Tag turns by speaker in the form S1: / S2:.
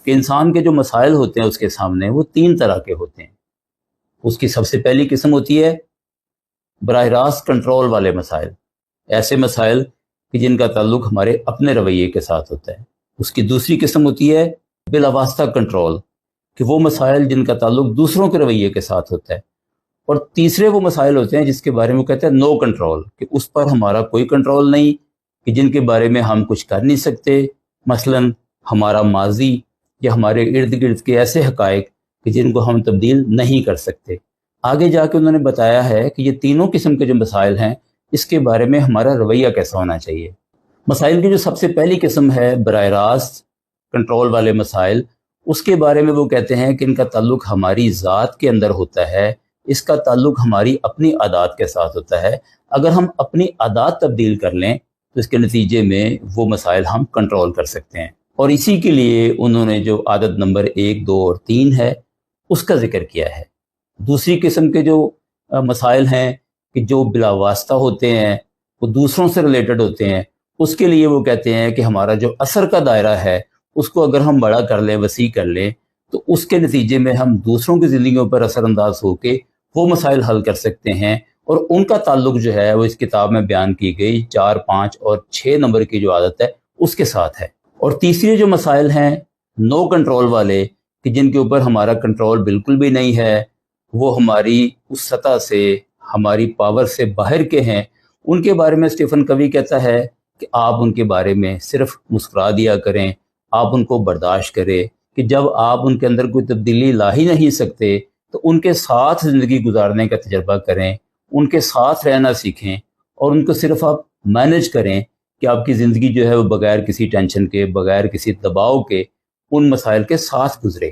S1: کہ انسان کے جو مسائل ہوتے ہیں اس کے سامنے وہ 3 طرح کے ہوتے ہیں۔ اس کی سب سے پہلی قسم ہوتی ہے براہ راست کنٹرول والے مسائل، ایسے مسائل کہ جن کا تعلق ہمارے اپنے رویے کے ساتھ ہوتا ہے۔ اس کی دوسری قسم ہوتی ہے بلا واسطہ کنٹرول، کہ وہ مسائل جن کا تعلق دوسروں کے رویے کے ساتھ ہوتا ہے۔ اور تیسرے وہ مسائل ہوتے ہیں جس کے بارے میں وہ کہتے ہیں نو کنٹرول، کہ اس پر ہمارا کوئی کنٹرول نہیں، کہ جن کے بارے میں ہم کچھ کر نہیں سکتے، مثلا ہمارا ماضی یا ہمارے ارد گرد کے ایسے حقائق کہ جن کو ہم تبدیل نہیں کر سکتے۔ آگے جا کے انہوں نے بتایا ہے کہ یہ تینوں قسم کے جو مسائل ہیں اس کے بارے میں ہمارا رویہ کیسا ہونا چاہیے۔ مسائل کی جو سب سے پہلی قسم ہے براہ راست کنٹرول والے مسائل، اس کے بارے میں وہ کہتے ہیں کہ ان کا تعلق ہماری ذات کے اندر ہوتا ہے، اس کا تعلق ہماری اپنی عادات کے ساتھ ہوتا ہے۔ اگر ہم اپنی عادات تبدیل کر لیں تو اس کے نتیجے میں وہ مسائل ہم کنٹرول کر سکتے ہیں۔ اور اسی کے لیے انہوں نے جو عادت نمبر 1، 2 اور 3 ہے اس کا ذکر کیا ہے۔ دوسری قسم کے جو مسائل ہیں کہ جو بلا واسطہ ہوتے ہیں، وہ دوسروں سے ریلیٹڈ ہوتے ہیں، اس کے لیے وہ کہتے ہیں کہ ہمارا جو اثر کا دائرہ ہے اس کو اگر ہم بڑا کر لیں، وسیع کر لیں، تو اس کے نتیجے میں ہم دوسروں کی زندگیوں پر اثر انداز ہو کے وہ مسائل حل کر سکتے ہیں۔ اور ان کا تعلق جو ہے وہ اس کتاب میں بیان کی گئی 4، 5 اور 6 نمبر کی جو عادت ہے اس کے ساتھ ہے۔ اور تیسری جو مسائل ہیں نو کنٹرول والے، کہ جن کے اوپر ہمارا کنٹرول بالکل بھی نہیں ہے، وہ ہماری اس سطح سے، ہماری پاور سے باہر کے ہیں، ان کے بارے میں اسٹیفن کوی کہتا ہے کہ آپ ان کے بارے میں صرف مسکرا دیا کریں، آپ ان کو برداشت کریں، کہ جب آپ ان کے اندر کوئی تبدیلی لا ہی نہیں سکتے تو ان کے ساتھ زندگی گزارنے کا تجربہ کریں، ان کے ساتھ رہنا سیکھیں، اور ان کو صرف آپ مینج کریں کہ آپ کی زندگی جو ہے وہ بغیر کسی ٹینشن کے، بغیر کسی دباؤ کے ان مسائل کے ساتھ گزرے۔